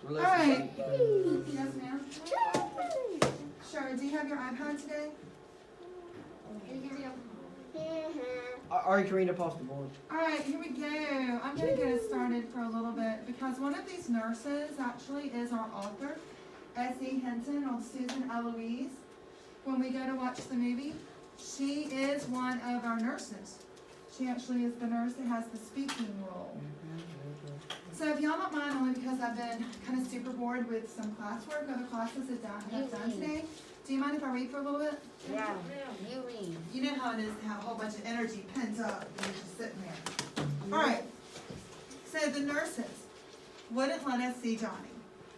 All right. Relationship. Yes, ma'am. Sure. Do you have your iPad today? Ari Karina post the board. All right, here we go. I'm going to get us started for a little bit because one of these nurses actually is our author, S.E. Hinton, on Susan Eloise. When we go to watch the movie, she is one of our nurses. She actually is the nurse that has the speaking role. So if y'all don't mind, only because I've been kind of super bored with some classwork, other classes that have done today, do you mind if I read for a little bit? Yeah, you read. You know how it is to have a whole bunch of energy pent up and you're just sitting there. All right. So the nurses wouldn't let us see Johnny.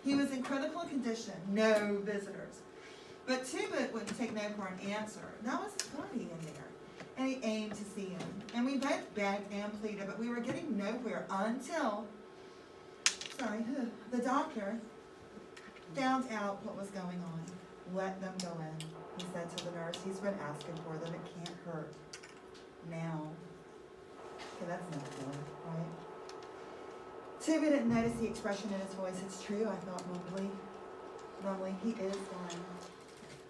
He was in critical condition, no visitors. But Tubit wouldn't take no for an answer. That was his buddy in there. And he aimed to see him. And we both begged and pleaded, but we were getting nowhere until, the doctor found out what was going on. Let them go in, he said to the nurse. He's been asking for them. It can't hurt. Now. Okay, that's not good, right? Tubby didn't notice the expression in his voice. It's true, I thought numbly. He is dying.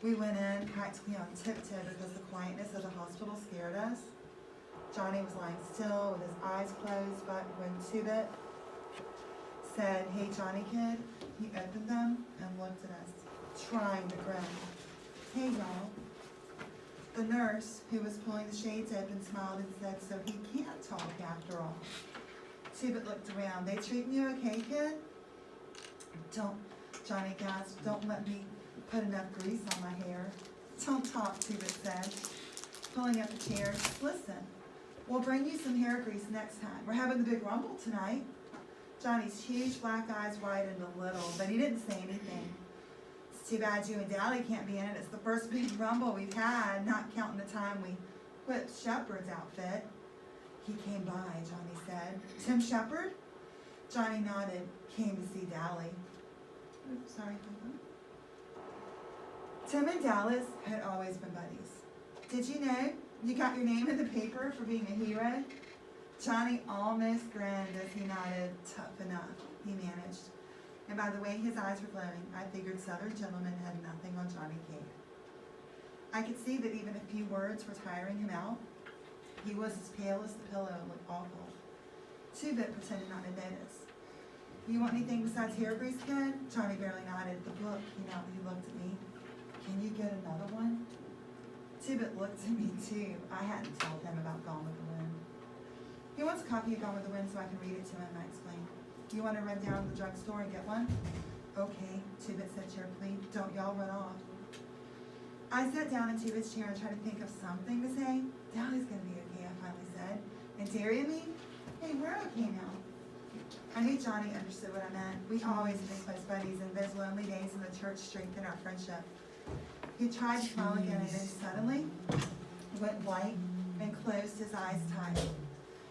We went in practically on tiptoe because the quietness of the hospital scared us. Johnny was lying still with his eyes closed, but when Tubit said, "Hey, Johnny kid," he opened them and looked at us, trying to grin. "Hey, y'all." The nurse, who was pulling the shades open, smiled and said, "So he can't talk after all." Tubit looked around. "They treating you okay, kid?" "Don't," Johnny gasped. "Don't let me put enough grease on my hair." "Don't talk," Tubit said, pulling up a chair. "Listen, we'll bring you some hair grease next time. We're having the big rumble tonight." Johnny's huge black eyes widened a little, but he didn't say anything. "It's too bad you and Dally can't be in it. It's the first big rumble we've had, not counting the time we whipped Shepard's outfit." "He came by," Johnny said. "Tim Shepard?" Johnny nodded. "Came to see Dally." Oops, sorry. Tim and Dallas had always been buddies. "Did you know you got your name in the paper for being a hero?" Johnny almost grinned as he nodded. "Tough enough," he managed. And by the way his eyes were glowing, I figured Southern gentlemen had nothing on Johnny Cade. I could see that even a few words were tiring him out. He was as pale as the pillow and looked awful. Tubit pretended not to notice. "You want anything besides hair grease, kid?" Johnny barely nodded. "The book," he looked at me. "Can you get another one?" Tubit looked at me too. I hadn't told him about Gone with the Wind. "He wants a copy of Gone with the Wind so I can read it to him," I explained. "You want to run down to the drugstore and get one?" "Okay," Tubit said cheerfully. "Don't y'all run off." I sat down in Tubit's chair and tried to think of something to say. "Dally's gonna be okay," I finally said. "And Terry and me? Hey, we're okay now." I knew Johnny understood what I meant. We always been close buddies, and those lonely days in the church strengthened our friendship. He tried to smile again, and then suddenly went white and closed his eyes tight.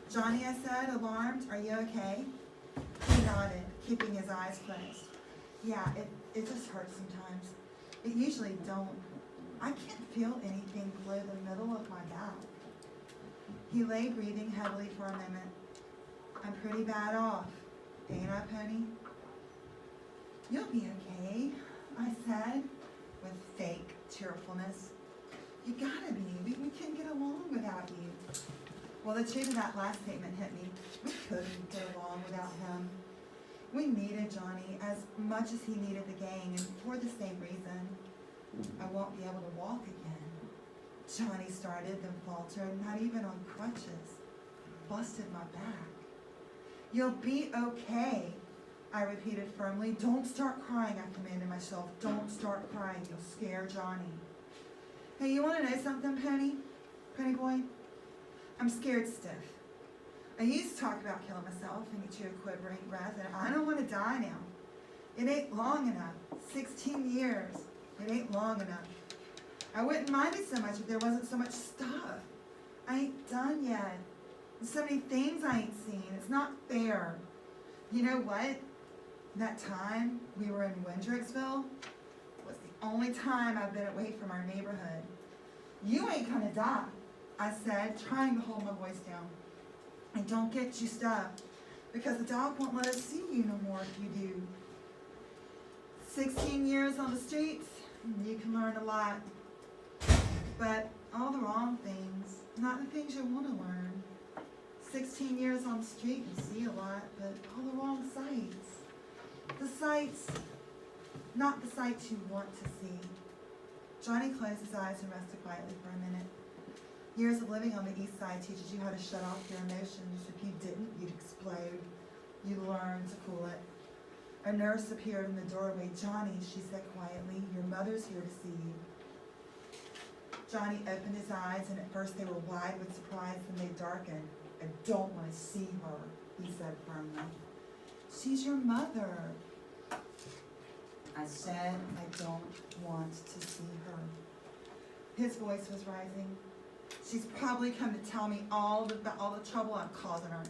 "Johnny," I said, alarmed, "are you okay?" He nodded, keeping his eyes closed. "Yeah, it just hurts sometimes. It usually don't. I can't feel anything below the middle of my back." He lay breathing heavily for a moment. "I'm pretty bad off, ain't I, Pony?" "You'll be okay," I said, with fake cheerfulness. "You gotta be. We can't get along without you." Well, the truth of that last statement hit me. We couldn't get along without him. We needed Johnny as much as he needed the gang, and for the same reason. "I won't be able to walk again," Johnny started, then faltered. "Not even on crutches. Busted my back." "You'll be okay," I repeated firmly. "Don't start crying," I commanded myself. "Don't start crying. You'll scare Johnny." "Hey, you want to know something, Penny boy? I'm scared stiff. I used to talk about killing myself," and he drew a quivering breath, "and I don't want to die now. It ain't long enough. 16 years. It ain't long enough. I wouldn't mind it so much if there wasn't so much stuff. I ain't done yet. There's so many things I ain't seen. It's not fair. You know what? That time we were in Windricksville was the only time I've been away from our neighborhood. You ain't gonna die," I said, trying to hold my voice down. "And don't get juiced up, because the dog won't let us see you no more if you do." 16 years on the streets, you can learn a lot. But all the wrong things, not the things you want to learn. 16 years on the street, you see a lot, but all the wrong sights. The sights, not the sights you want to see. Johnny closed his eyes and rested quietly for a minute. Years of living on the east side teaches you how to shut off your emotions. If you didn't, you'd explode. You learn to cool it. A nurse appeared in the doorway. "Johnny," she said quietly, "your mother's here to see you." Johnny opened his eyes, and at first they were wide with surprise, then they darkened. "I don't want to see her," he said firmly. "She's your mother." I said, "I don't want to see her." His voice was rising. "She's probably come to tell me about all the trouble I'm causing her,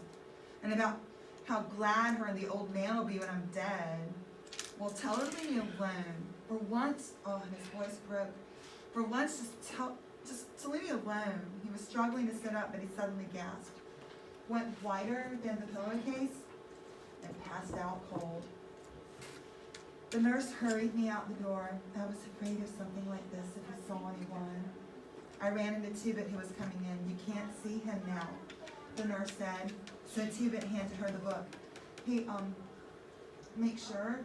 and about how glad her and the old man will be when I'm dead. Well, tell her to leave me alone. For once," oh, and his voice broke. "For once, just to leave me alone." He was struggling to sit up, but he suddenly gasped, went whiter than the pillowcase, and passed out cold. The nurse hurried me out the door. I was afraid of something like this if I saw anyone. I ran into Tubit, who was coming in. "You can't see him now," the nurse said. So Tubit handed her the book. "Hey, make sure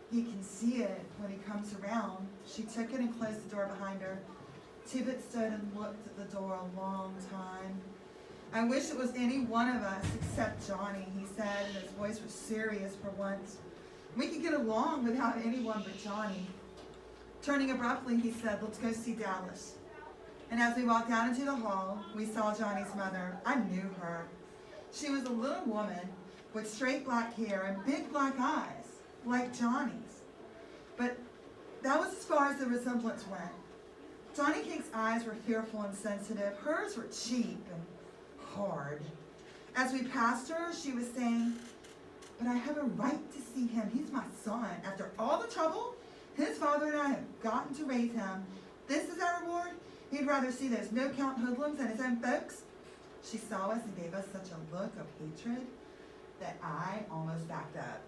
he can see it when he comes around." She took it and closed the door behind her. Tubit stood and looked at the door a long time. "I wish it was any one of us except Johnny," he said, and his voice was serious for once. "We could get along without anyone but Johnny." Turning abruptly, he said, "Let's go see Dallas." And as we walked out into the hall, we saw Johnny's mother. I knew her. She was a little woman with straight black hair and big black eyes, like Johnny's. But that was as far as the resemblance went. Johnny Cake's eyes were fearful and sensitive. Hers were cheap and hard. As we passed her, she was saying, "But I have a right to see him. He's my son. After all the trouble his father and I have gotten to raise him, this is our reward? He'd rather see those no-count hoodlums than his own folks." She saw us and gave us such a look of hatred that I almost backed up.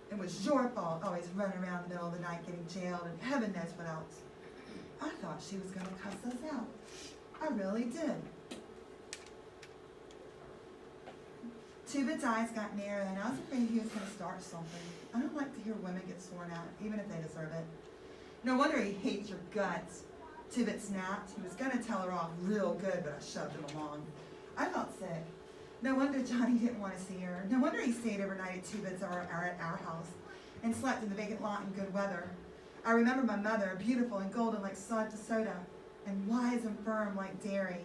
"It was your fault, always running around in the middle of the night getting jailed and heaven knows what else." I thought she was going to cuss us out. I really did. Tubit's eyes got narrow, and I was afraid he was going to start something. I don't like to hear women get sworn at, even if they deserve it. "No wonder he hates your guts." Tubit snapped. He was going to tell her off real good, but I shoved him along. I felt sick. No wonder Johnny didn't want to see her. No wonder he stayed overnight at Tubit's or at our house and slept in the vacant lot in good weather. I remember my mother, beautiful and golden like soda, and wise and firm like dairy.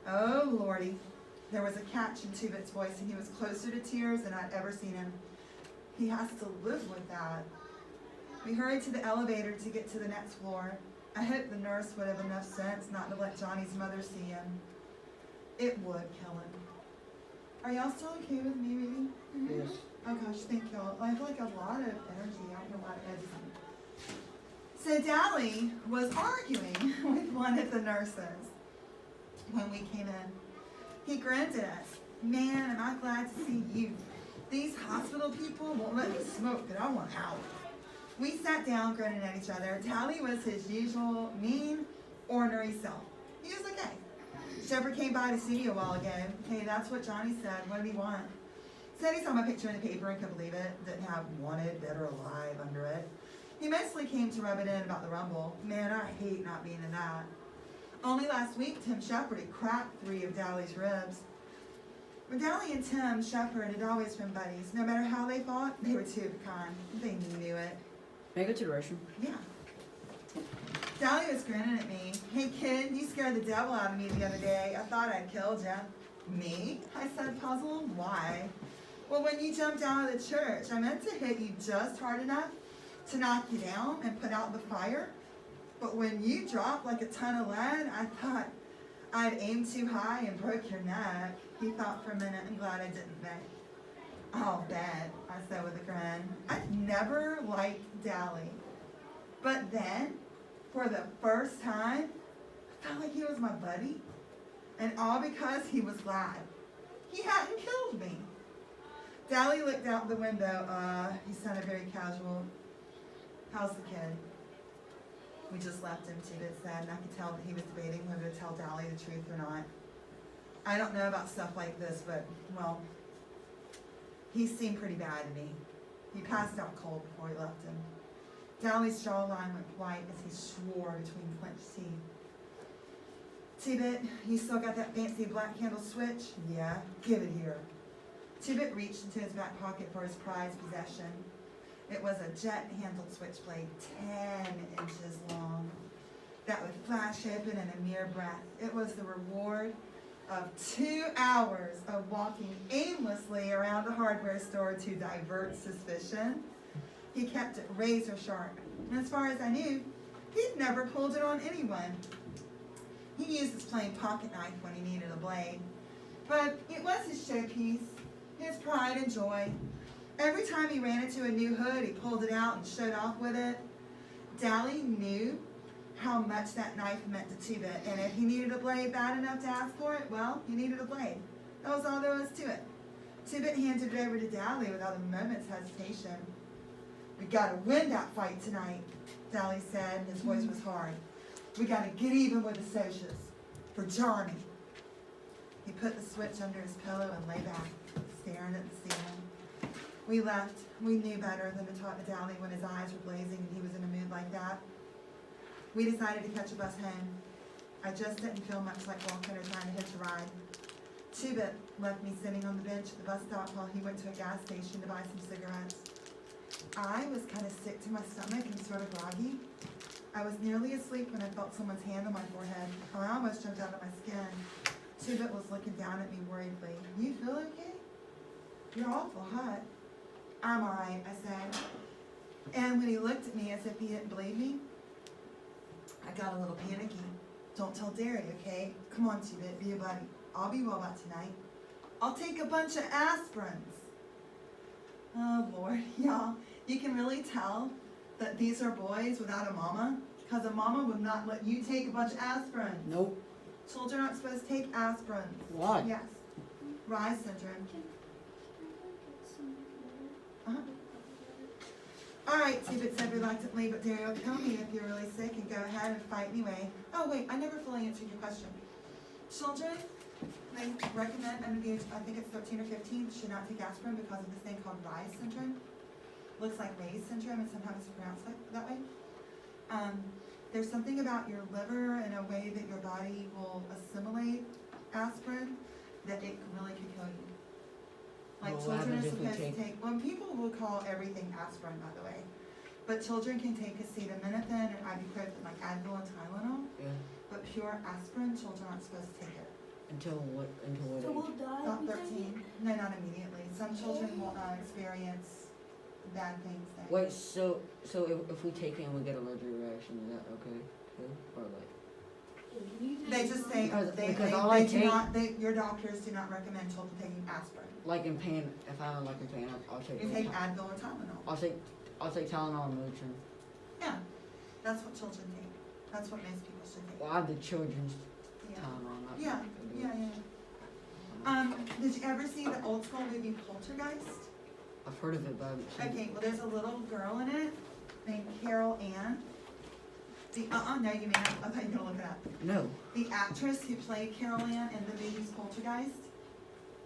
Oh, Lordy. There was a catch in Tubit's voice, and he was closer to tears than I'd ever seen him. He has to live with that. We hurried to the elevator to get to the next floor. I hoped the nurse would have enough sense not to let Johnny's mother see him. It would kill him. Are y'all still okay with me reading? Yes. Oh gosh, thank y'all. I have like a lot of energy. I don't know why to editing. So Dally was arguing with one of the nurses when we came in. He grinned at us. "Man, am I glad to see you. These hospital people won't let me smoke, but I want out." We sat down grinning at each other. Dally was his usual mean, ornery self. He was okay. Shepard came by to see me a while ago. Hey, that's what Johnny said. What did he want? Said he saw my picture in the paper and couldn't believe it. Didn't have "wanted, dead or alive" under it. He mostly came to rub it in about the Rumble. Man, I hate not being in that. Only last week, Tim Shepard had cracked 3 of Dally's ribs. But Dally and Tim Shepard had always been buddies. No matter how they fought, they were 2 of a kind. They knew it. Make consideration. Yeah. Dally was grinning at me. "Hey kid, you scared the devil out of me the other day. I thought I'd killed you." "Me?" I said, puzzled. "Why?" "Well, when you jumped out of the church, I meant to hit you just hard enough to knock you down and put out the fire. But when you dropped like a ton of lead, I thought I'd aimed too high and broke your neck." He thought for a minute. "I'm glad I didn't think." "I'll bet," I said with a grin. I'd never liked Dally. But then, for the first time, I felt like he was my buddy. And all because he was glad he hadn't killed me. Dally looked out the window. He sounded very casual. How's the kid? We just left him, Tibet said, and I could tell that he was debating whether to tell Dally the truth or not. I don't know about stuff like this, but, well, he seemed pretty bad to me. He passed out cold before we left him. Dally's jawline went white as he swore between clenched teeth. Tibet, you still got that fancy black handle switch? Yeah, give it here. Tibet reached into his back pocket for his prized possession. It was a jet-handled switchblade, 10 inches long, that would flash open in a mere breath. It was the reward of 2 hours of walking aimlessly around the hardware store to divert suspicion. He kept it razor sharp, and as far as I knew, he'd never pulled it on anyone. He used his plain pocket knife when he needed a blade, but it was his showpiece, his pride and joy. Every time he ran into a new hood, he pulled it out and showed off with it. Dally knew how much that knife meant to Tibet, and if he needed a blade bad enough to ask for it, well, he needed a blade. That was all there was to it. Tibet handed it over to Dally without a moment's hesitation. We gotta win that fight tonight, Dally said, and his voice was hard. We gotta get even with the Socias. For Johnny. He put the switch under his pillow and lay back, staring at the ceiling. We left. We knew better than to talk to Dally when his eyes were blazing and he was in a mood like that. We decided to catch a bus home. I just didn't feel much like walking or trying to hitch a ride. Tibet left me sitting on the bench at the bus stop while he went to a gas station to buy some cigarettes. I was kind of sick to my stomach and sort of groggy. I was nearly asleep when I felt someone's hand on my forehead. I almost jumped out of my skin. Tibet was looking down at me worriedly. You feel okay? You're awful hot. I'm all right, I said. And when he looked at me as if he didn't believe me, I got a little panicky. Don't tell Derry, okay? Come on, Tibet, be a buddy. I'll be well by tonight. I'll take a bunch of aspirins. Oh, Lord, y'all. You can really tell that these are boys without a mama, because a mama would not let you take a bunch of aspirin. Nope. Children aren't supposed to take aspirin. Why? Yes. Rye syndrome. Uh-huh. All right, Tibet said reluctantly, but Derry will kill me if you're really sick and go ahead and fight anyway. Oh, wait, I never fully answered your question. Children, they recommend under the age, I think it's 13 or 15, should not take aspirin because of this thing called Rye syndrome. Looks like Ray's syndrome, and sometimes it's pronounced like that way. There's something about your liver and a way that your body will assimilate aspirin that it really could kill you. Like Well, what children are happens if we supposed to take, well, people will call everything aspirin, by the way. But children can take acetaminophen and ibuprofen, like Advil and Tylenol. Yeah. But pure aspirin, children aren't supposed to take it. Until what? Until So what we'll age? die. About if we 13. No, not immediately. Some children will experience bad things. That Wait. So if we take it and we get an allergic reaction, is that okay? Too? Or like? They just say Because all I they do take- not. Your doctors do not recommend children taking aspirin. Like in pain, if I'm like in pain, I'll take. You it. take Advil or Tylenol. I'll take Tylenol and Motrin. Yeah, that's what children take. That's what most people should take. Well, I have the children's Yeah. Tylenol. Not Yeah, the- yeah. Did you ever see the old school movie Poltergeist? I've heard of it, but I haven't seen Okay, well, there's a little girl in it named Carol Ann. No, you may not. I thought you were gonna look it up. it. No. The actress who played Carol Ann in the movie's Poltergeist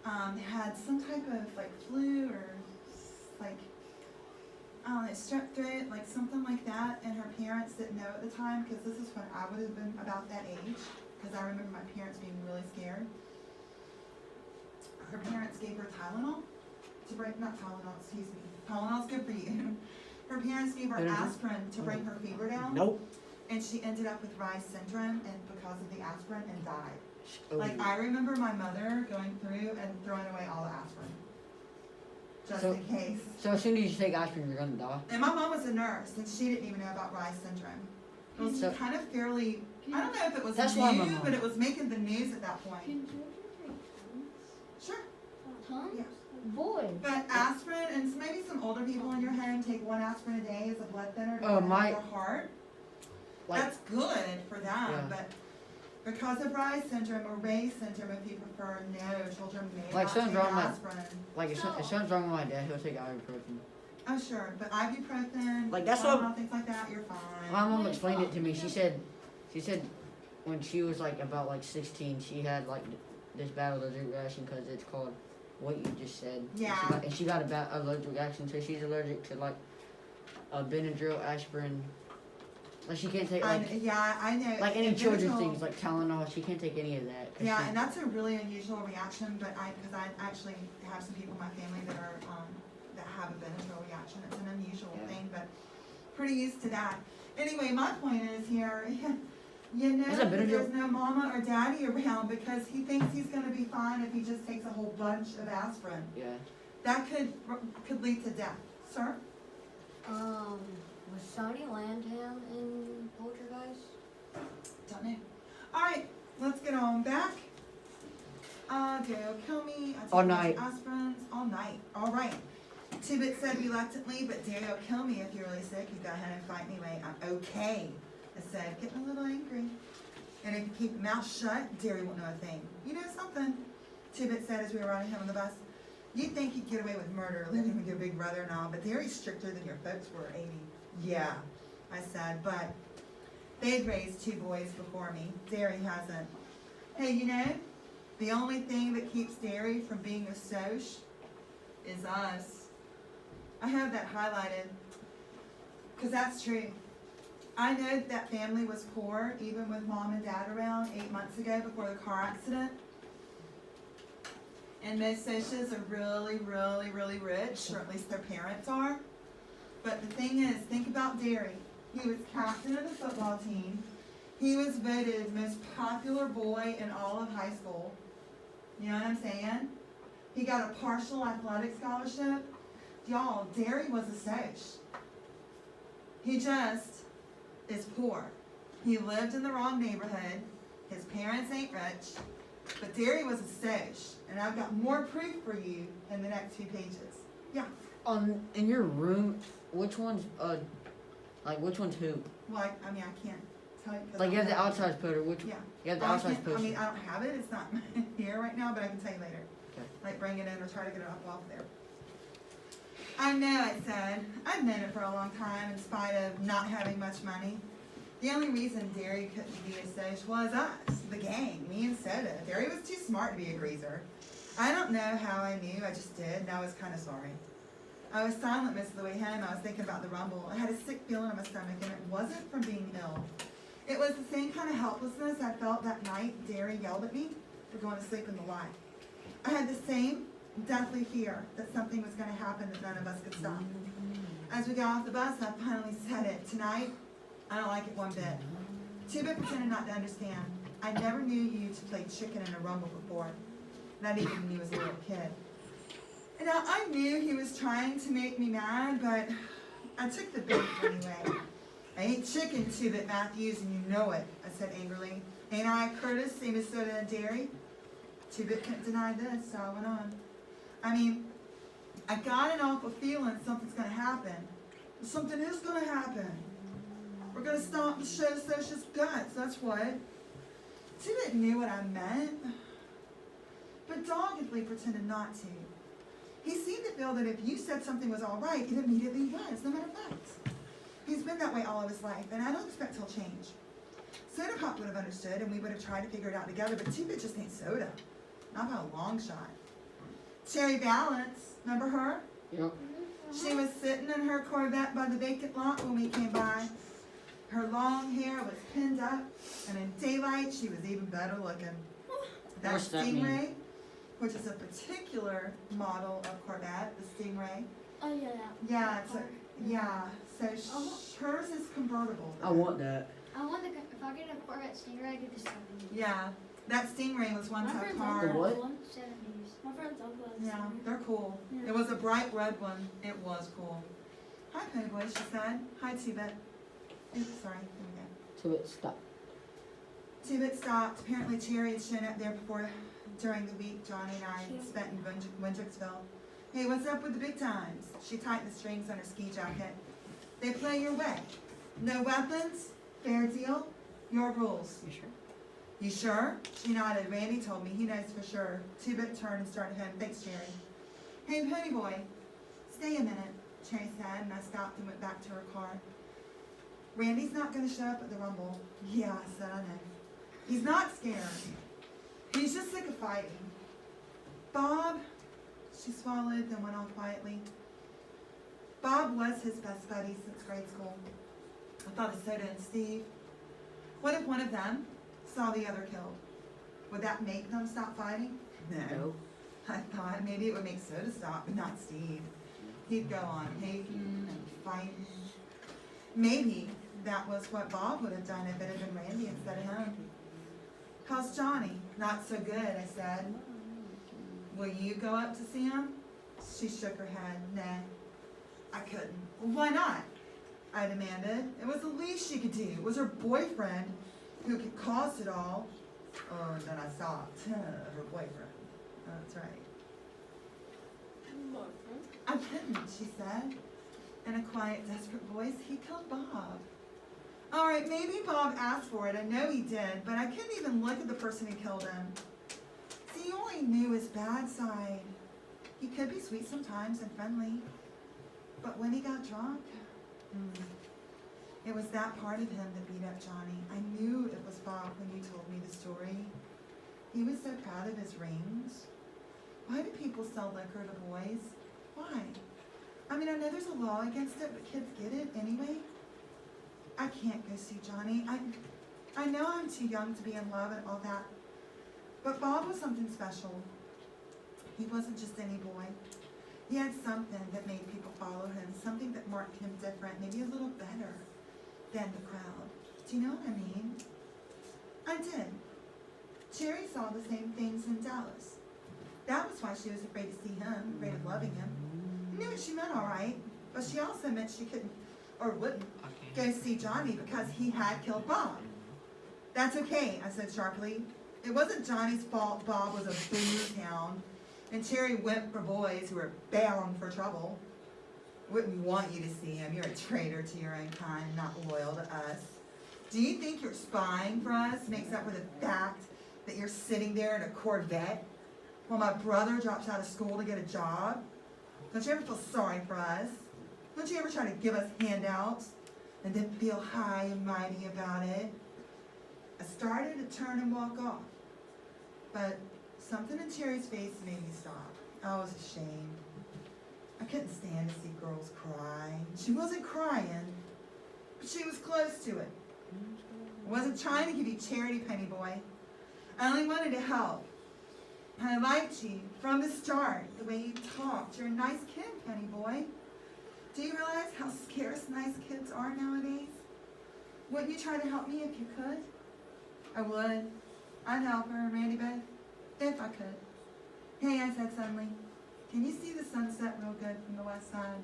had some type of like flu or like strep throat, like something like that, and her parents didn't know at the time because this is when I would have been about that age. Because I remember my parents being really scared. Her parents gave her Tylenol to break, not Tylenol, excuse me. Tylenol's good for you. Her parents gave her Energy? aspirin to bring her fever down. Nope. And she ended up with Rye syndrome and because of the aspirin and died. Oh, Like I remember my mother going through and throwing away all the aspirin. Just So- in case. So as soon as you take aspirin, you're gonna die. And my mom was a nurse and she didn't even know about Rye syndrome. It was So- kind of fairly, I don't know if it was That's why my new, mom- but it was making the news at that point. Can children take Sure. tons? Yeah. Boy. But aspirin, and maybe some older people in your home take 1 aspirin a day as a blood thinner to Oh, protect my- their heart. Like That's good for them, Yeah. but because of Rye syndrome or Ray syndrome, if you prefer, no, children may Like not something's take wrong with- aspirin. if something's wrong with my dad, he'll take ibuprofen. Oh, sure, but ibuprofen, Like, that's Tylenol, what- things like that, you're fine. My mom explained it to me. She said when she was like about like 16, she had like this bad allergic reaction because it's called what you just said. Yeah. And she got a bad allergic reaction, so she's allergic to like Benadryl, aspirin. Like she can't take like I know. like any And children's Benadryl- things like Tylenol. She can't take any of that. 'Cause Yeah, she- and that's a really unusual reaction, but because I actually have some people in my family that are, that have a Benadryl reaction. It's an unusual Yeah. thing, but pretty used to that. Anyway, my point is here, you know Is that that Benadryl? there's no mama or daddy around because he thinks he's gonna be fine if he just takes a whole bunch of aspirin. yeah. That could lead to death. Sir? Was Sonny Landham in Poltergeist? Don't know. Alright, let's get on back. Dale, kill me. I take All a bunch night. of aspirins. All night. Alright. Tibbet said reluctantly, but Dario, kill me if you're really sick. You go ahead and fight anyway. I'm okay. I said, getting a little angry. And if you keep your mouth shut, Dario won't know a thing. You know something? Tibbet said as we were riding home on the bus. You'd think you'd get away with murder, living with your big brother and all, but Dario's stricter than your folks were, Amy. Yeah, I said, but they'd raised 2 boys before me. Derry hasn't. Hey, you know, the only thing that keeps Derry from being a soch is us. I have that highlighted, because that's true. I know that family was poor, even with mom and dad around 8 months ago before the car accident. And most socs are really, really, really rich, or at least their parents are. But the thing is, think about Derry. He was captain of the football team. He was voted most popular boy in all of high school. You know what I'm saying? He got a partial athletic scholarship. Y'all, Derry was a soc. He just is poor. He lived in the wrong neighborhood. His parents ain't rich. But Derry was a soc. And I've got more proof for you in the next few pages. Yeah. In your room, which one's which one's who? Well, I mean, I can't tell you. 'cause Like I you have the don't have outside it. photo. Which Yeah. you have the I outside can't- poster. I mean, I don't have it. It's not here right now, but I can tell you later. Okay. Like bring it in or try to get it up off there. I know, I said. I've known it for a long time in spite of not having much money. The only reason Derry couldn't be a soc was us, the gang, me and Soda. Derry was too smart to be a greaser. I don't know how I knew, I just did, and I was kind of sorry. I was silent most of the way home. I was thinking about the rumble. I had a sick feeling in my stomach, and it wasn't from being ill. It was the same kind of helplessness I felt that night Derry yelled at me for going to sleep in the light. I had the same deathly fear that something was going to happen that none of us could stop. As we got off the bus, I finally said it. Tonight, I don't like it one bit. Tuba pretended not to understand. I never knew you to play chicken in a rumble before. Not even when he was a little kid. And now I knew he was trying to make me mad, but I took the bait anyway. I ain't chicken, Tubit Matthews, and you know it, I said angrily. Ain't I, Curtis, same as Soda and Derry? Tubit couldn't deny this, so I went on. I mean, I got an awful feeling something's gonna happen. Something is gonna happen. We're gonna stomp the show Social's guts, that's what. Tubit knew what I meant, but doggedly pretended not to. He seemed to feel that if you said something was all right, it immediately was, no matter what. He's been that way all of his life, and I don't expect he'll change. Soda Pop would have understood, and we would have tried to figure it out together, but Two-Bit just ain't Soda. Not by a long shot. Cherry Balance, remember her? Yep. She was sitting in her Corvette by the vacant lot when we came by. Her long hair was pinned up, and in daylight, she was even better looking. That What's that mean? Stingray, which is a particular model of Corvette, the Stingray. Oh yeah. Yeah, it's a, yeah. So hers is convertible. I want that. I want the. If I get a Corvette Stingray, I get the 70s. Yeah, that Stingray was one My type friend's car. The uncle what? has one. 70s. My friend's uncle has Yeah, one. they're cool. Yeah. It was a bright red one. It was cool. Hi, Ponyboy, she said. Hi, T-Bit. Oops, sorry. Here we go. So it stop. T-Bit stopped. Apparently, Cherry had shown up there before, during the week Johnny and I spent in Windricksville. Hey, what's up with the big times? She tightened the strings on her ski jacket. They play your way. No weapons? Fair deal? Your rules. You sure? You sure? She nodded. Randy told me. He knows for sure. Two-Bit turned and started home. Thanks, Jerry. Hey, Ponyboy. Stay a minute. Cherry said, and I stopped and went back to her car. Randy's not gonna show up at the Rumble. Yeah, I said, I know. He's not scared. He's just sick of fighting. Bob, she swallowed, then went on quietly. Bob was his best buddy since grade school. I thought of Soda and Steve. What if one of them saw the other killed? Would that make them stop fighting? No. I thought maybe it would make Soda stop, but not Steve. He'd go on hating and fighting. Maybe that was what Bob would have done if it had been Randy instead of him. How's Johnny? Not so good, I said. Will you go up to see him? She shook her head. Nah, I couldn't. Why not? I demanded. It was the least she could do. It was her boyfriend who could cause it all. Oh, and then I stopped. Her boyfriend. That's right. I couldn't, she said. In a quiet, desperate voice, he killed Bob. All right, maybe Bob asked for it. I know he did, but I couldn't even look at the person who killed him. See, you only knew his bad side. He could be sweet sometimes and friendly, but when he got drunk, it was that part of him that beat up Johnny. I knew it was Bob when you told me the story. He was so proud of his rings. Why do people sell liquor to boys? Why? I mean, I know there's a law against it, but kids get it anyway. I can't go see Johnny. I know I'm too young to be in love and all that, but Bob was something special. He wasn't just any boy. He had something that made people follow him, something that marked him different, maybe a little better than the crowd. Do you know what I mean? I did. Cherry saw the same things in Dallas. That was why she was afraid to see him, afraid of loving him. I knew what she meant, all right, but she also meant she couldn't, or wouldn't, go see Johnny because he had killed Bob. That's okay, I said sharply. It wasn't Johnny's fault Bob was a booze hound, and Cherry went for boys who were bound for trouble. Wouldn't want you to see him. You're a traitor to your own kind, not loyal to us. Do you think your spying for us makes up for the fact that you're sitting there in a Corvette while my brother drops out of school to get a job? Don't you ever feel sorry for us? Don't you ever try to give us handouts and then feel high and mighty about it? I started to turn and walk off, but something in Cherry's face made me stop. I was ashamed. I couldn't stand to see girls cry. She wasn't crying, but she was close to it. I wasn't trying to give you charity, Penny Boy. I only wanted to help. I liked you from the start, the way you talked. You're a nice kid, Penny Boy. Do you realize how scarce nice kids are nowadays? Wouldn't you try to help me if you could? I would. I'd help her, Randy Beth, if I could. Hey, I said suddenly, can you see the sunset real good from the west side?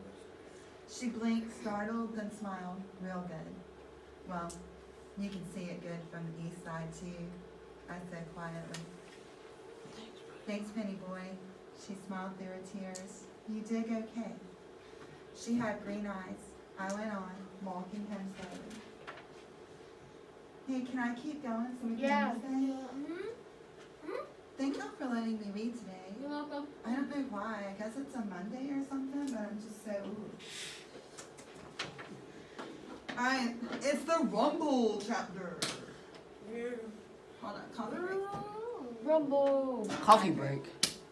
She blinked, startled, then smiled. Real good. Well, you can see it good from the east side, too, I said quietly. Thanks, Penny Boy. She smiled through her tears. You dig okay. She had green eyes. I went on, walking home slowly. Hey, can I keep going so we can Yeah. say? Thank y'all for letting me read today. You're welcome. I don't know why. I guess it's a Monday or something, but I'm just so. Alright, it's the Rumble chapter. Hold on, coffee break. Rumble. Coffee break.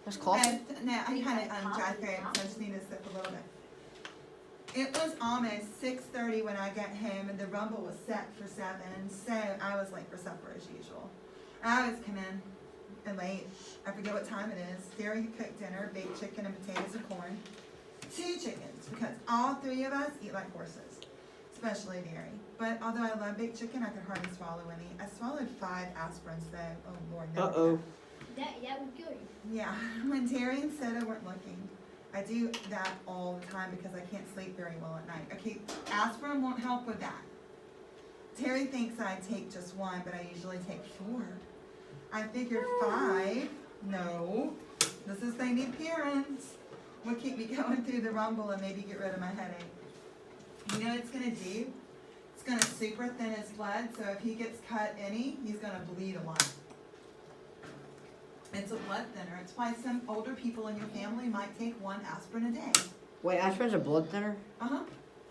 That's coffee. And, no, I had it dry throat, so I just need to sip a little bit. It was almost 6:30 when I got home, and the Rumble was set for 7, so I was late for supper as usual. I always come in and late. I forget what time it is. Derry cooked dinner, baked chicken and potatoes and corn. 2 chickens, because all 3 of us eat like horses, especially Derry. But although I love baked chicken, I could hardly swallow any. I swallowed 5 aspirins though. Oh Lord, no. Uh-oh. That would kill you. Yeah, when Terry and Soda weren't looking. I do that all the time because I can't sleep very well at night. Okay, aspirin won't help with that. Terry thinks I take just 1, but I usually take 4. I figured 5. No, this is the appearance. Would keep me going through the Rumble and maybe get rid of my headache. You know what it's gonna do? It's gonna super thin his blood, so if he gets cut any, he's gonna bleed a lot. It's a blood thinner. It's why some older people in your family might take 1 aspirin a day. Wait, aspirin's a blood thinner? Uh-huh.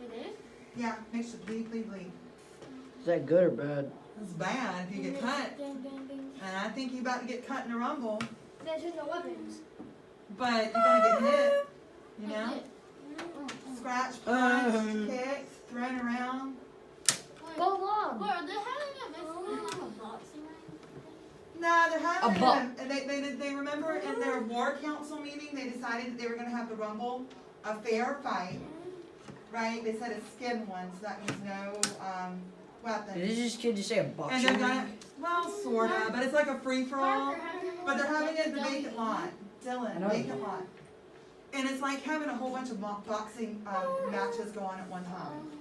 It is? Yeah, makes you bleed. Is that good or bad? It's bad if you get cut. Ding, ding, ding. And I think you're about to get cut in a rumble. There's no weapons. But you're gonna get hit. You know? Like Scratch, punch, kicked, thrown around. Go long. Wait, are they having a like a boxing ring? Nah, they're having A buck. and they remember in their war council meeting they decided that they were gonna have the rumble a fair fight. Right? They said a skin one, so that means no weapons. Did this kid just say a And boxing they're ring? gonna, well, sorta, but it's like a free for all. But they're having it at the vacant lot, I Dylan, know. vacant lot. And it's like having a whole bunch of boxing matches go on at one time.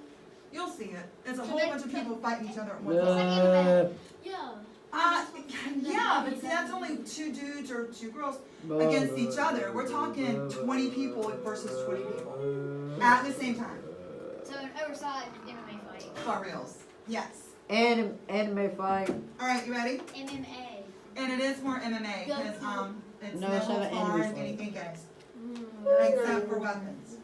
You'll see it. It's a whole bunch of people fighting each other at one time. Yeah. Yeah, but see, that's only 2 dudes or 2 girls against each other. We're talking 20 people versus 20 people at the same time. So an oversized MMA fight. For reals. Yes. Anime fight. All right, you ready? MMA. And it is more MMA because it's No, no it's not holds an barred, anime fight. anything goes. Except for weapons.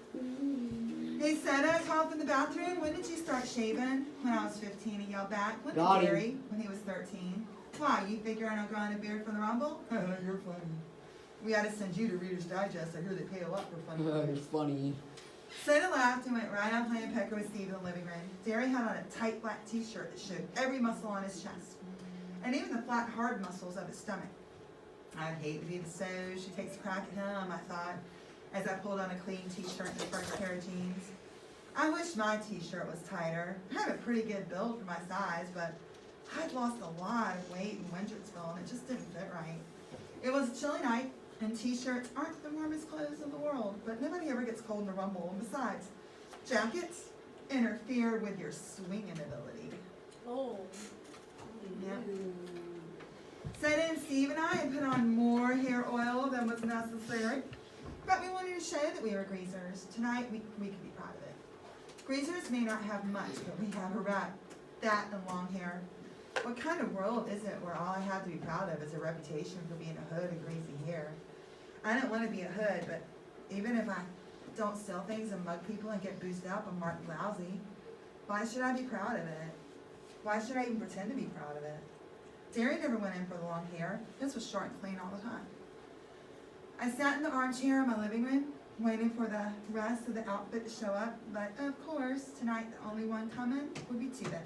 Hey, Seta, I called in the bathroom. When did you start shaving? When I was 15, he yelled back. When did Got him. Gary? When he was 13. Why, you figure I don't grow a beard for the rumble? You're funny. We had to send you to Reader's Digest. I hear they pay a lot for funny. You're funny. Seta laughed and went right on playing pecker with Steve in the living room. Derry had on a tight black t-shirt that showed every muscle on his chest, and even the flat, hard muscles of his stomach. I'd hate to be the so she takes a crack at him, I thought, as I pulled on a clean t-shirt and a fresh pair of jeans. I wish my t-shirt was tighter. I have a pretty good build for my size, but I'd lost a lot of weight in Wintersville, and it just didn't fit right. It was a chilly night, and t-shirts aren't the warmest clothes in the world, but nobody ever gets cold in the rumble, and besides, jackets interfere with your swinging ability. Oh. Yep. Seta and Steve and I had put on more hair oil than was necessary, but we wanted to show that we were greasers. Tonight, we could be proud of it. Greasers may not have much, but we have a rep. That and long hair. What kind of world is it where all I have to be proud of is a reputation for being a hood and greasy hair? I don't want to be a hood, but even if I don't steal things and mug people and get boozed up and marked lousy, why should I be proud of it? Why should I even pretend to be proud of it? Derry never went in for the long hair. His was short and clean all the time. I sat in the armchair in my living room, waiting for the rest of the outfit to show up, but of course, tonight the only one coming would be Tuba.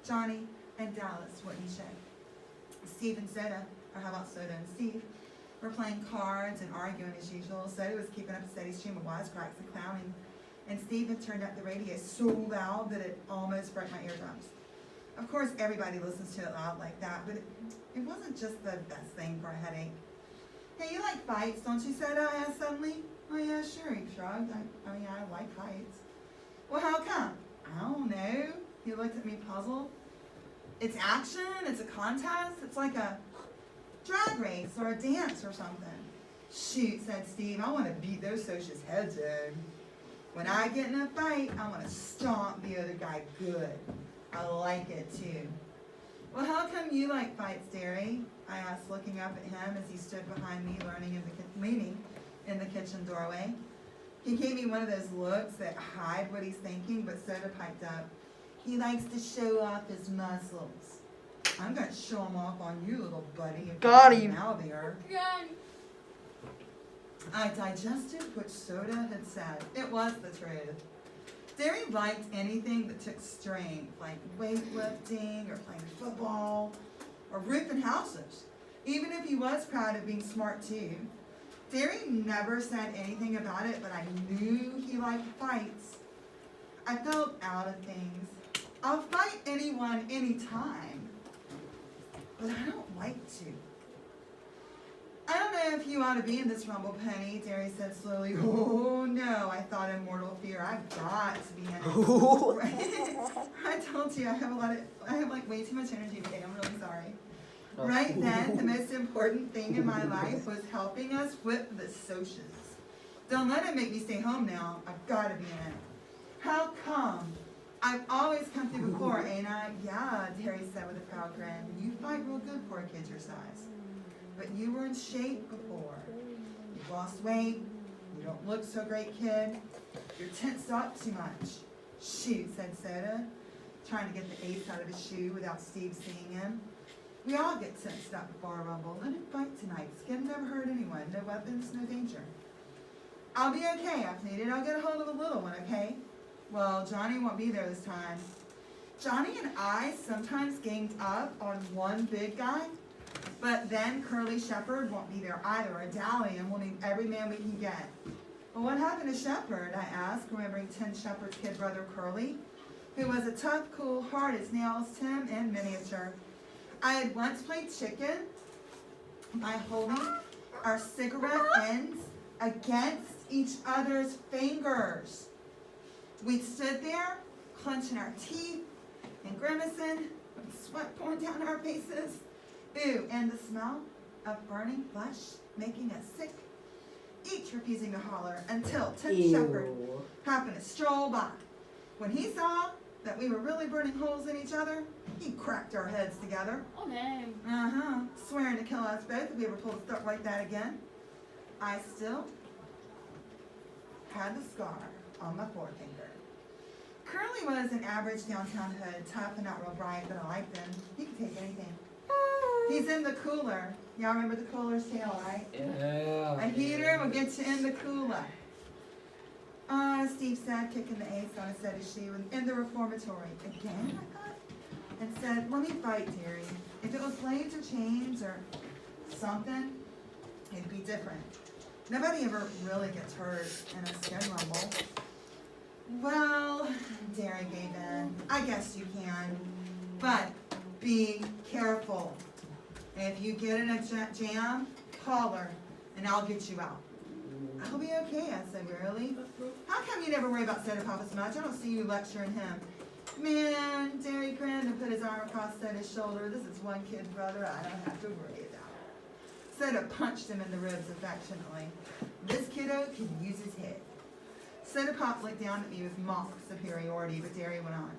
Johnny and Dallas wouldn't show. Steve and Soda, or how about Soda and Steve, were playing cards and arguing as usual. Soda was keeping up a steady stream of wisecracks and clowning, and Steve had turned up the radio so loud that it almost broke my eardrums. Of course, everybody listens to it loud like that, but it wasn't just the best thing for a headache. Hey, you like fights, don't you, Soda? I asked suddenly. Oh yeah, sure, he shrugged. I mean, I like fights. Well, how come? I don't know. He looked at me puzzled. It's action, it's a contest, it's like a drag race or a dance or something. Shoot, said Steve, I want to beat those socials' heads in. When I get in a fight, I want to stomp the other guy good. I like it too. Well, how come you like fights, Derry? I asked, looking up at him as he stood behind me, leaning in the kitchen doorway. He gave me one of those looks that hide what he's thinking, but Soda piped up. He likes to show off his muscles. I'm going to show them off on you, little buddy. If Got you him. Now there. I digested what Soda had said. It was the truth. Derry liked anything that took strength, like weightlifting or playing football or roofing houses, even if he was proud of being smart too. Derry never said anything about it, but I knew he liked fights. I felt out of things. I'll fight anyone, anytime, but I don't like to. I don't know if you ought to be in this rumble, Penny, Derry said slowly. Oh no, I thought in mortal fear. I've got to be in it. I told you I have like way too much energy today. I'm really sorry. Right then, the most important thing in my life was helping us whip the socials. Don't let it make me stay home now. I've got to be in it. How come? I've always come through before, ain't I? Yeah, Derry said with a proud grin. You fight real good for a kid your size. But you were in shape before. You've lost weight. You don't look so great, kid. You're tensed up too much. Shoot, said Soda, trying to get the ace out of his shoe without Steve seeing him. We all get tensed up before a rumble. Let it fight tonight. Skin never hurt anyone. No weapons, no danger. I'll be okay, if needed. I'll get a hold of a little one, okay? Well, Johnny won't be there this time. Johnny and I sometimes ganged up on one big guy, but then Curly Shepherd won't be there either, or Dally, and we'll need every man we can get. Well, what happened to Shepherd, I asked, remembering Tim Shepherd's kid brother Curly, who was a tough, cool, hard as nails Tim in miniature. I had once played chicken by holding our cigarette ends against each other's fingers. We stood there, clenching our teeth and grimacing, with sweat pouring down our faces. Ooh, and the smell of burning flesh making us sick, each refusing to holler until Tim Shepherd happened to stroll by. When he saw that we were really burning holes in each other, he cracked our heads together. Oh, dang. Swearing to kill us both if we ever pulled stuff like that again. I still had the scar on my forefinger. Curly was an average downtown hood, tough and not real bright, but I liked him. He could take anything. He's in the cooler. Y'all remember the cooler's tale, right? Yeah. A heater will get you in the cooler. Steve said, kicking the ace on a set of shoe in the reformatory. Again, I thought? And said, let me fight, dearie. If it was blades or chains or something, it'd be different. Nobody ever really gets hurt in a skin rumble. Well, Derry gave in. I guess you can. But be careful. If you get in a jam, holler, and I'll get you out. I'll be okay, I said wearily. How come you never worry about Soda Papa so much? I don't see you lecturing him. Man, Derry grinned and put his arm across Soda's shoulder. This is one kid, brother, I don't have to worry about. Soda punched him in the ribs affectionately. This kiddo can use his head. Soda Pop looked down at me with mock superiority, but Derry went on.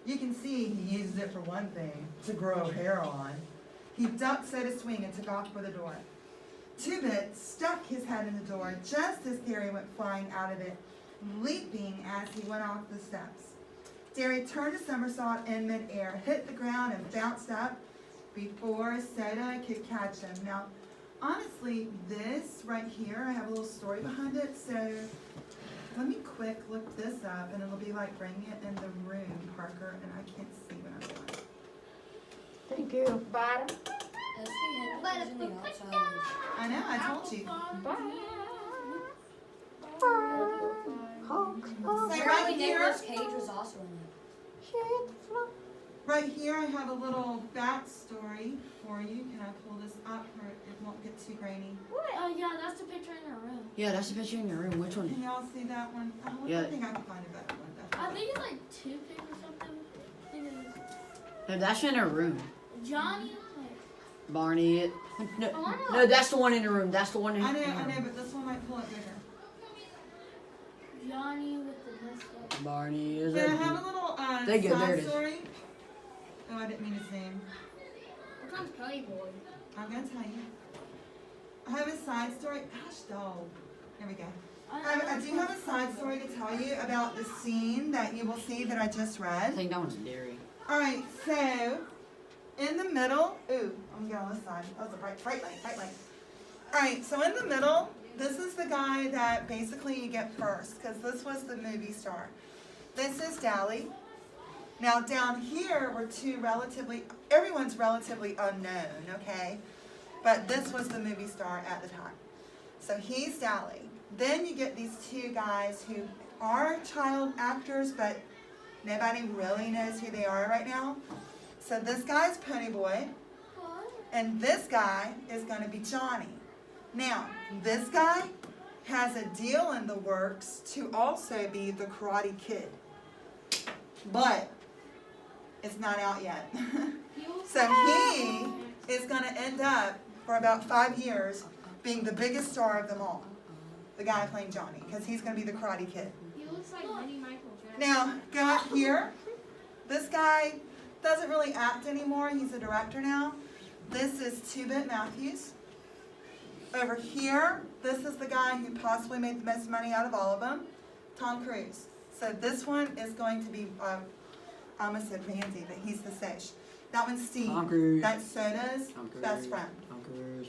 You can see he uses it for one thing, to grow hair on. He ducked Soda's swing and took off for the door. Two-Bit stuck his head in the door just as Derry went flying out of it, leaping as he went off the steps. Derry turned a somersault in midair, hit the ground, and bounced up before Soda could catch him. Now, honestly, this right here, I have a little story behind it, so let me quick look this up, and it'll be like bringing it in the room, Parker, and I can't see what I'm doing. Thank you. Bottom. That's the end. In the outside. I know, I told you. So right here, Nicolas Cage was also in it. right here, I have a little backstory for you. Can I pull this up where it won't get too grainy? What? Oh, yeah, that's the picture in our room. Yeah, that's the picture in your room. Which one? Can y'all see that one? Oh, Yeah. I think I can find a better one. I think it's like toothpick or something. I think it is. No, that's in her room. Johnny. Barney. No, Oh, I know. no, that's the one in the room. That's the one in I the know, room. but this one might pull it bigger. Johnny with the messed up. Barney is But I a. have a little There you go, there side it is. story. Oh, I didn't mean his name. What one's Playboy? I'm gonna tell you. I have a side story. Gosh, dog. There we go. I do have a side story to tell you about the scene that you will see that I just I read. think that one's Derry. All right, so in the middle, ooh, I'm gonna get on this side. That was a bright light. All right, so in the middle, this is the guy that basically you get first, because this was the movie star. This is Dally. Now down here were everyone's relatively unknown, okay? But this was the movie star at the time. So he's Dally. Then you get these two guys who are child actors, but nobody really knows who they are right now. So this guy's Ponyboy, and this guy is going to be Johnny. Now, this guy has a deal in the works to also be the Karate Kid, but it's not out yet. So he is going to end up, for about 5 years, being the biggest star of them all. The guy playing Johnny, because he's going to be the Karate Kid. He looks like Mini Michael Jackson. Now, go up here. This guy doesn't really act anymore. He's a director now. This is Two-Bit Matthews. Over here, this is the guy who possibly made the most money out of all of them, Tom Cruise. So this one is going to be, I almost said Randy, but he's the Sesh. That one's Steve. Tom Cruise. That's Soda's Tom Cruise. best friend. Tom Cruise.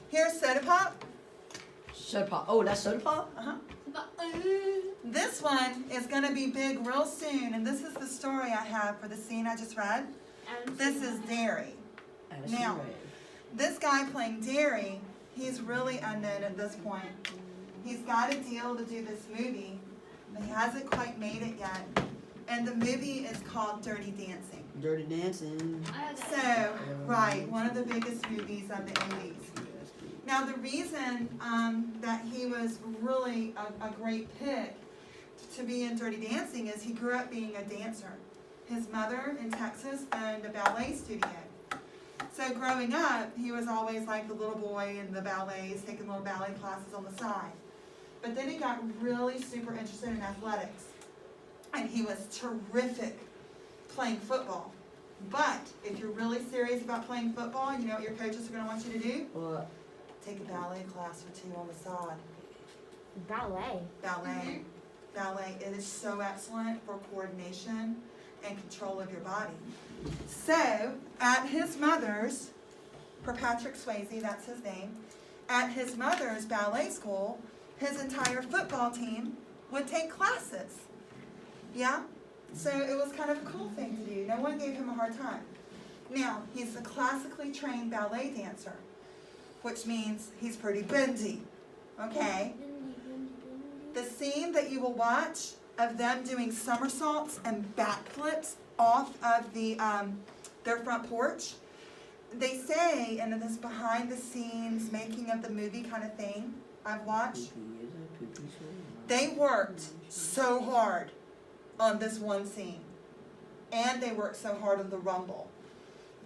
Here's Soda Pop. Soda pop. Oh, that's soda pop? Uh-huh. This one is going to be big real soon, and this is the story I have for the scene I just read. This is Derry. Addison Now, Rae. this guy playing Derry, he's really unknown at this point. He's got a deal to do this movie, but he hasn't quite made it yet. And the movie is called Dirty Dancing. Dirty Dancing. So, right, one of the biggest movies of the 80s. Now, the reason that he was really a great pick to be in Dirty Dancing is he grew up being a dancer. His mother in Texas owned a ballet studio. So growing up, he was always like the little boy in the ballets, taking little ballet classes on the side. But then he got really super interested in athletics. And he was terrific playing football. But if you're really serious about playing football, you know what your coaches are going to want you to do? What? Take a ballet class or two on the side. Ballet. Ballet. Ballet. It is so excellent for coordination and control of your body. So, at his mother's, for Patrick Swayze, that's his name, at his mother's ballet school, his entire football team would take classes. Yeah? So it was kind of a cool thing to do. No one gave him a hard time. Now, he's a classically trained ballet dancer, which means he's pretty bendy. Okay? The scene that you will watch of them doing somersaults and backflips off of the their front porch, they say, and in this behind the scenes making of the movie kind of thing I've watched, they worked so hard on this one scene. And they worked so hard on the rumble.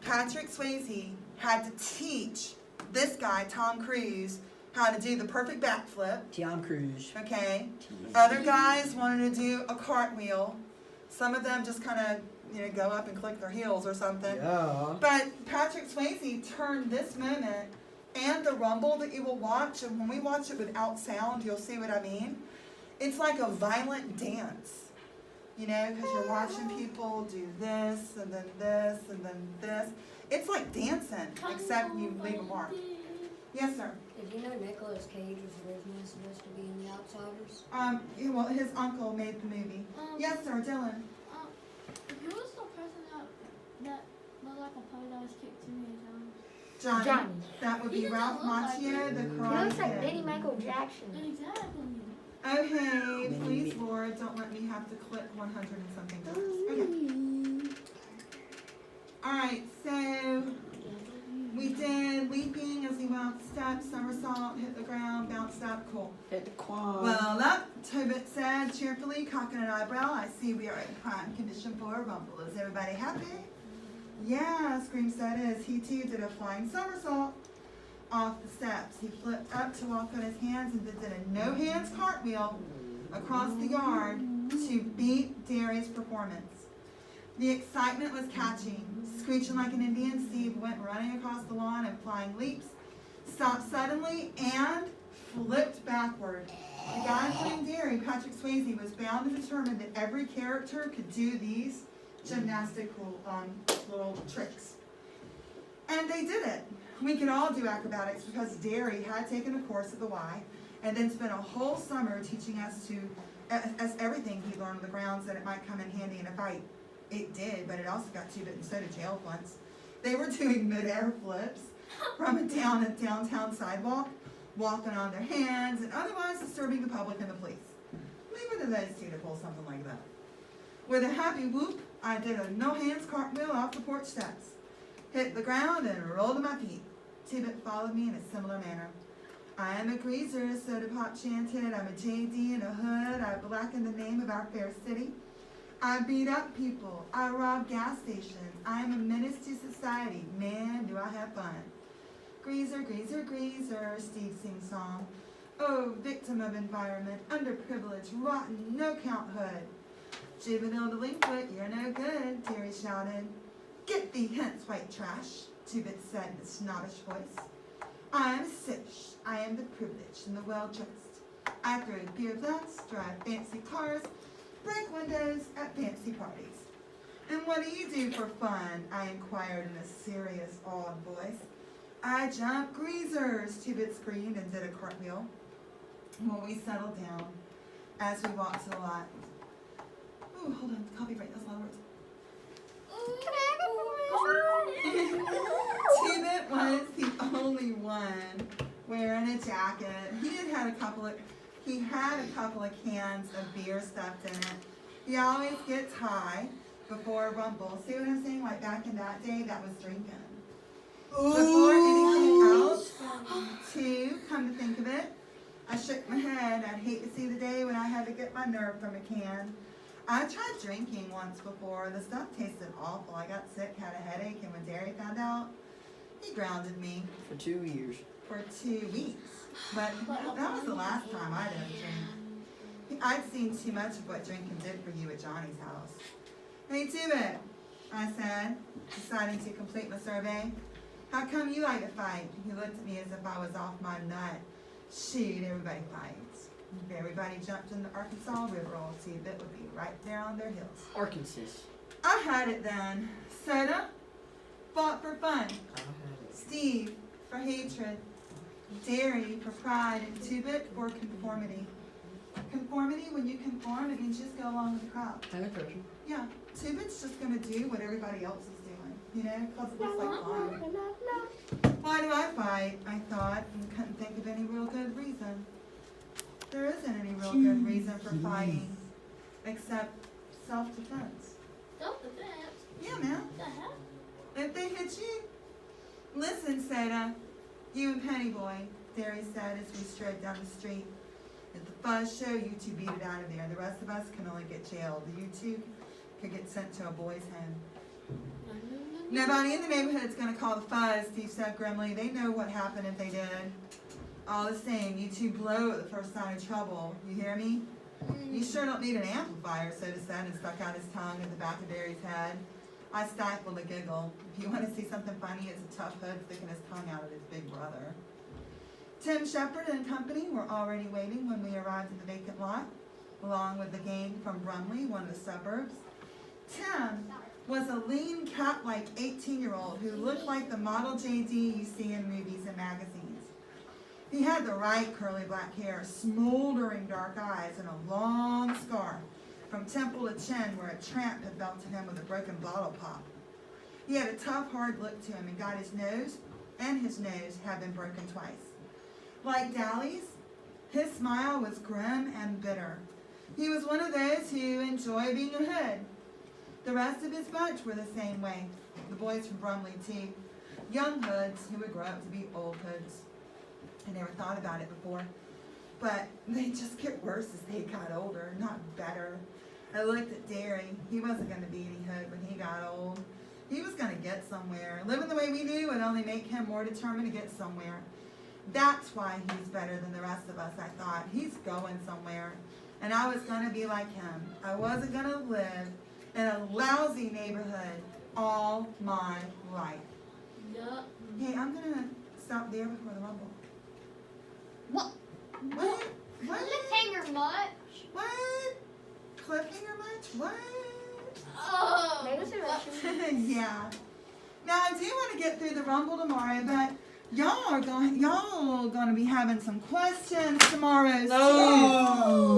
Patrick Swayze had to teach this guy, Tom Cruise, how to do the perfect backflip. Tom Cruise. Okay. Other guys wanted to do a cartwheel. Some of them just kind of, go up and click their heels or something. Yeah. But Patrick Swayze turned this moment and the rumble that you will watch, and when we watch it without sound, you'll see what I mean. It's like a violent dance. Because you're watching people do this, and then this, and then this. It's like dancing, except you leave a mark. Yes, sir. Did you know Nicolas Cage was originally supposed to be in The Outsiders? Well, his uncle made the movie. Yes, sir, Dylan. Who was the person that looked like a puppy that was kicked too many times? Johnny. That would He be doesn't Ralph look like Macchio, him. the He Karate looks like Kid. Benny Michael Jackson. Exactly. Okay, please, Lord, don't let me have to click 100 and something dollars. Okay. Alright, so we did leaping as he went up the steps, somersault, hit the ground, bounced up, cool. Hit the quad. Well up, Tobit said cheerfully, cocking an eyebrow. I see we are in prime condition for a rumble. Is everybody happy? Yeah, Scream said as he too did a flying somersault off the steps. He flipped up to walk on his hands and did a no-hands cartwheel across the yard to beat Derry's performance. The excitement was catching. Screeching like an Indian, Steve went running across the lawn in flying leaps, stopped suddenly, and flipped backward. The guy playing Derry, Patrick Swayze, was bound and determined that every character could do these gymnastical little tricks. And they did it. We could all do acrobatics because Derry had taken a course at the Y and then spent a whole summer teaching us everything he learned on the grounds that it might come in handy in a fight. It did, but it also got Tubit and Soda jailed once. They were doing mid-air flips from a downtown sidewalk, walking on their hands, and otherwise disturbing the public and the police. Leave it to those two to pull something like that. With a happy whoop, I did a no-hands cartwheel off the porch steps, hit the ground, and rolled to my feet. Tubit followed me in a similar manner. I am a greaser, Soda Pop chanted. I'm a JD in a hood. I blacken the name of our fair city. I beat up people. I rob gas stations. I am a menace to society. Man, do I have fun. Greaser, greaser, greaser, Steve sings song. Oh, victim of environment, underprivileged, rotten, no-count hood. Juvenile delinquent, you're no good, Terry shouted. Get thee hence, white trash, Tubit said in a snobbish voice. I am Sish. I am the privileged and the well-dressed. I throw beer blunts, drive fancy cars, break windows at fancy parties. And what do you do for fun? I inquired in a serious, awed voice. I jump greasers, Two-Bit screamed and did a cartwheel. Well, we settled down as we walked to the lot. Ooh, hold on, copyright, that's a lot of words. Two-Bit was the only one wearing a jacket. He had a couple of cans of beer stuffed in it. He always gets high before a rumble. See what I'm saying? Like back in that day, that was drinking. Before anything else, too, come to think of it, I shook my head. I'd hate to see the day when I had to get my nerve from a can. I tried drinking once before. The stuff tasted awful. I got sick, had a headache, and when Derry found out, he grounded me For 2 years. for 2 weeks. But that was the last time I'd ever drank. I'd seen too much of what drinking did for you at Johnny's house. Hey, Two-Bit, I said, deciding to complete my survey. How come you like to fight? He looked at me as if I was off my nut. Shoot, everybody fights. If everybody jumped in the Arkansas River, old Two-Bit would be right there on their heels. Arkansas. I had it then. Soda fought for fun. I had it. Steve for hatred. Derry for pride. And Two-Bit for conformity. Conformity, when you conform, it means just go along with the crowd. I got pressure. Yeah, Two-Bit's just gonna do what everybody else is doing, you know, because it looks like fun. Why do I fight? I thought, and couldn't think of any real good reason. There isn't any real good reason for fighting, except self-defense. Self-defense? Yeah, man. What the heck? If they hit you, listen, Soda, you and Pennyboy, Derry said as we strode down the street. At the fuzz show, you two beat it out of there. The rest of us can only get jailed. You two could get sent to a boys' home. Nobody in the neighborhood's gonna call the fuzz, Steve said grimly. They know what happened if they did. All the same, you two blow at the first sign of trouble. You hear me? You sure don't need an amplifier, Soda said, and stuck out his tongue at the back of Derry's head. I stifled a giggle. If you want to see something funny, it's a tough hood sticking his tongue out at his big brother. Tim Shepard and company were already waiting when we arrived at the vacant lot, along with the gang from Brumley, one of the suburbs. Tim was a lean, cat-like 18-year-old who looked like the model JD you see in movies and magazines. He had the right curly black hair, smoldering dark eyes, and a long scar from temple to chin where a tramp had belted him with a broken bottle pop. He had a tough, hard look to him and got his nose had been broken twice. Like Dally's, his smile was grim and bitter. He was one of those who enjoy being a hood. The rest of his bunch were the same way. The boys from Brumley, too. Young hoods who would grow up to be old hoods. I never thought about it before. But they just get worse as they got older, not better. I looked at Derry. He wasn't going to be any hood when he got old. He was going to get somewhere. Living the way we do would only make him more determined to get somewhere. That's why he's better than the rest of us, I thought. He's going somewhere. And I was going to be like him. I wasn't going to live in a lousy neighborhood all my life. Yup. Hey, I'm going to stop there before the rumble. What? What? What? Cliffhanger much? What? Cliffhanger much? What? Oh. Maybe it's a Russian. Yeah. Now I do want to get through the rumble tomorrow, but y'all are going to be having some questions tomorrow. No. too.